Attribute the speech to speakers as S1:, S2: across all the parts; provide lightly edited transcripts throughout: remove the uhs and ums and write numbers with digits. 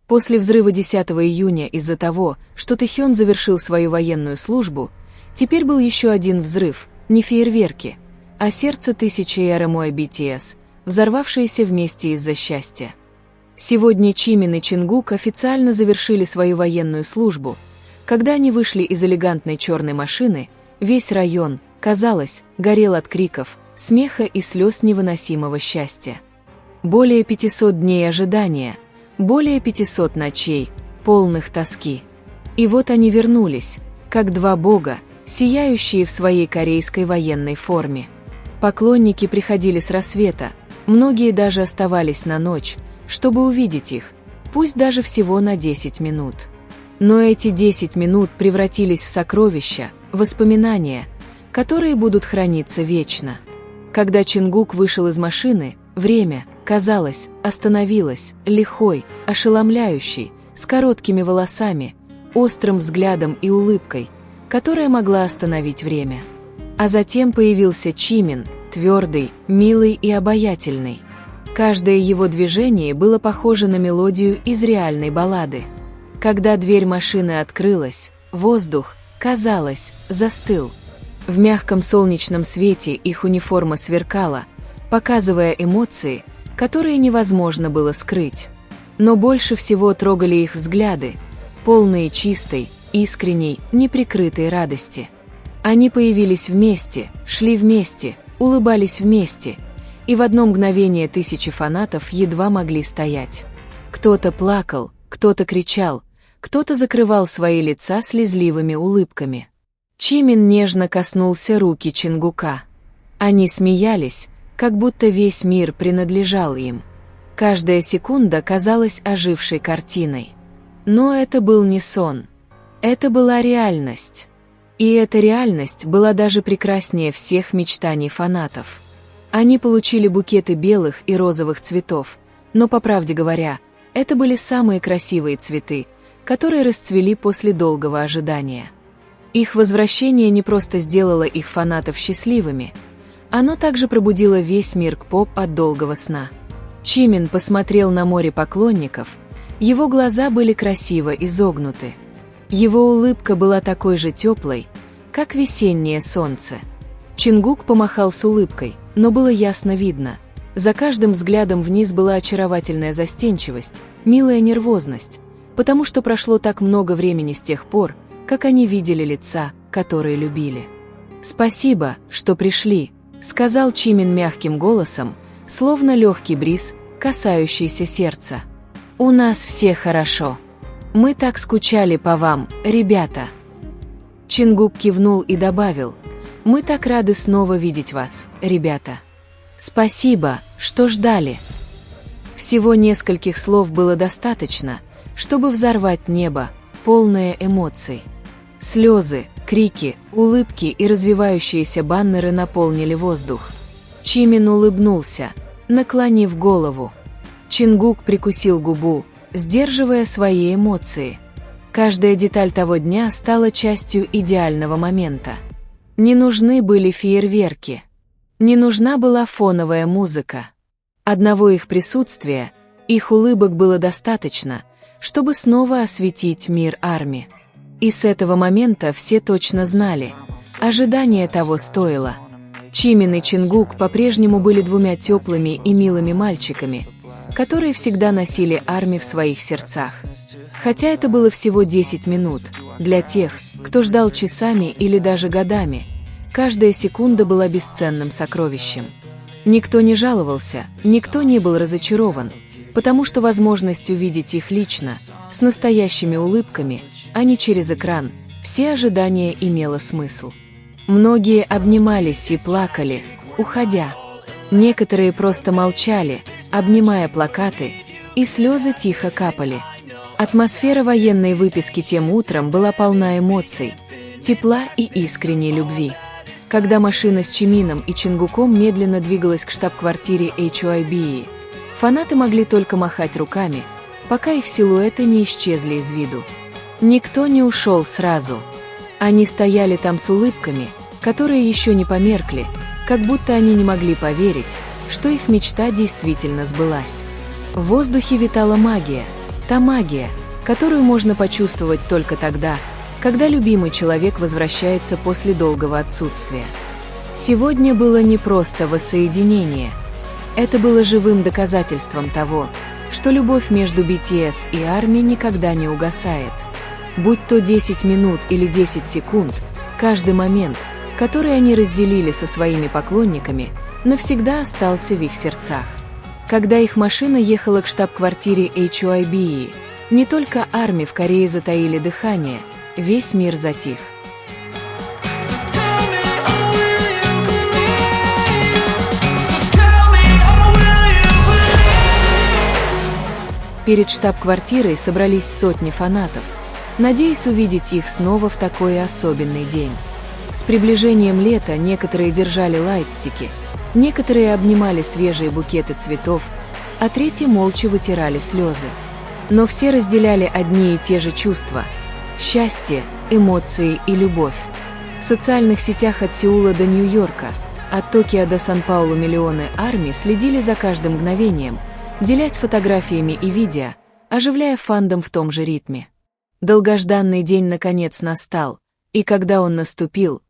S1: После взрыва 10 июня из-за того, что Тэхён завершил свою военную службу, теперь был еще один взрыв, не фейерверки, а сердце тысячи РМО BTS, взорвавшееся вместе из-за счастья. Сегодня Чимин и Чингук официально завершили свою военную службу. Когда они вышли из элегантной черной машины, весь район, казалось, горел от криков, смеха и слез невыносимого счастья. Более 500 дней ожидания, более 500 ночей, полных тоски. И вот они вернулись, как два бога, сияющие в своей корейской военной форме. Поклонники приходили с рассвета, многие даже оставались на ночь, чтобы увидеть их, пусть даже всего на 10 минут. Но эти 10 минут превратились в сокровища, воспоминания, которые будут храниться вечно. Когда Чингук вышел из машины, время, казалось, остановилось, лихой, ошеломляющий, с короткими волосами, острым взглядом и улыбкой, которая могла остановить время. А затем появился Чимин, твердый, милый и обаятельный. Каждое его движение было похоже на мелодию из реальной баллады. Когда дверь машины открылась, воздух, казалось, застыл. В мягком солнечном свете их униформа сверкала, показывая эмоции, которые невозможно было скрыть. Но больше всего трогали их взгляды, полные чистой, искренней, неприкрытой радости. Они появились вместе, шли вместе, улыбались вместе, и в одно мгновение тысячи фанатов едва могли стоять. Кто-то плакал, кто-то кричал, кто-то закрывал свои лица слезливыми улыбками. Чимин нежно коснулся руки Чингука. Они смеялись, как будто весь мир принадлежал им. Каждая секунда казалась ожившей картиной. Но это был не сон. Это была реальность. И эта реальность была даже прекраснее всех мечтаний фанатов. Они получили букеты белых и розовых цветов, но, по правде говоря, это были самые красивые цветы, которые расцвели после долгого ожидания. Их возвращение не просто сделало их фанатов счастливыми, оно также пробудило весь мир К-поп от долгого сна. Чимин посмотрел на море поклонников, его глаза были красиво изогнуты. Его улыбка была такой же теплой, как весеннее солнце. Чингук помахал с улыбкой, но было ясно видно. За каждым взглядом вниз была очаровательная застенчивость, милая нервозность, потому что прошло так много времени с тех пор, как они видели лица, которые любили. «Спасибо, что пришли», — сказал Чимин мягким голосом, словно легкий бриз, касающийся сердца. «У нас все хорошо. Мы так скучали по вам, ребята». Чингук кивнул и добавил: «Мы так рады снова видеть вас, ребята. Спасибо, что ждали». Всего нескольких слов было достаточно, чтобы взорвать небо, полное эмоций. Слезы, крики, улыбки и развивающиеся баннеры наполнили воздух. Чимин улыбнулся, наклонив голову. Чингук прикусил губу, сдерживая свои эмоции. Каждая деталь того дня стала частью идеального момента. Не нужны были фейерверки. Не нужна была фоновая музыка. Одного их присутствия, их улыбок было достаточно, чтобы снова осветить мир армии. И с этого момента все точно знали, ожидание того стоило. Чимин и Чингук по-прежнему были двумя теплыми и милыми мальчиками, которые всегда носили армию в своих сердцах. Хотя это было всего 10 минут, для тех, кто ждал часами или даже годами, каждая секунда была бесценным сокровищем. Никто не жаловался, никто не был разочарован, потому что возможность увидеть их лично, с настоящими улыбками, а не через экран, все ожидания имело смысл. Многие обнимались и плакали, уходя. Некоторые просто молчали, обнимая плакаты, и слезы тихо капали. Атмосфера военной выписки тем утром была полна эмоций, тепла и искренней любви. Когда машина с Чимином и Чингуком медленно двигалась к штаб-квартире HYBE, фанаты могли только махать руками, пока их силуэты не исчезли из виду. Никто не ушел сразу. Они стояли там с улыбками, которые еще не померкли, как будто они не могли поверить, что их мечта действительно сбылась. В воздухе витала магия. Та магия, которую можно почувствовать только тогда, когда любимый человек возвращается после долгого отсутствия. Сегодня было не просто воссоединение. Это было живым доказательством того, что любовь между BTS и ARMY никогда не угасает. Будь то 10 минут или 10 секунд, каждый момент, который они разделили со своими поклонниками, навсегда остался в их сердцах. Когда их машина ехала к штаб-квартире HYBE, не только ARMY в Корее затаили дыхание, весь мир затих. Перед штаб-квартирой собрались сотни фанатов, надеясь увидеть их снова в такой особенный день. С приближением лета некоторые держали лайтстики, некоторые обнимали свежие букеты цветов, а третьи молча вытирали слезы. Но все разделяли одни и те же чувства – счастье, эмоции и любовь. В социальных сетях от Сеула до Нью-Йорка, от Токио до Сан-Паулу миллионы ARMY следили за каждым мгновением, делясь фотографиями и видео, оживляя фандом в том же ритме. Долгожданный день наконец настал, и когда он наступил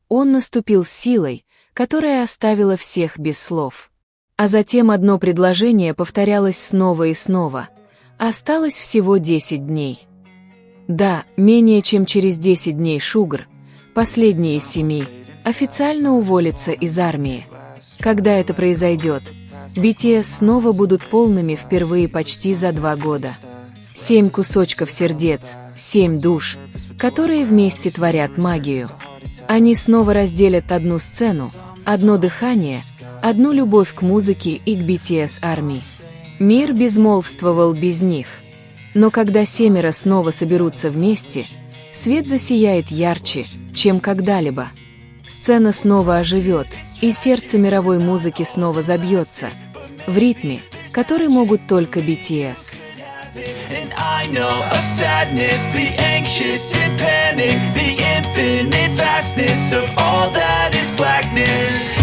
S1: с силой, которая оставила всех без слов. А затем одно предложение повторялось снова и снова. Осталось всего 10 дней. Да, менее чем через 10 дней Шугар, последний из 7, официально уволится из армии. Когда это произойдет, BTS снова будут полными впервые почти за 2 года. 7 кусочков сердец, 7 душ, которые вместе творят магию. Они снова разделят одну сцену, одно дыхание, одну любовь к музыке и к BTS ARMY. Мир безмолвствовал без них. Но когда 7 снова соберутся вместе, свет засияет ярче, чем когда-либо. Сцена снова оживет, и сердце мировой музыки снова забьется, в ритме, который могут только BTS.
S2: And I know of sadness, the anxious and panic, the infinite vastness of all that is blackness.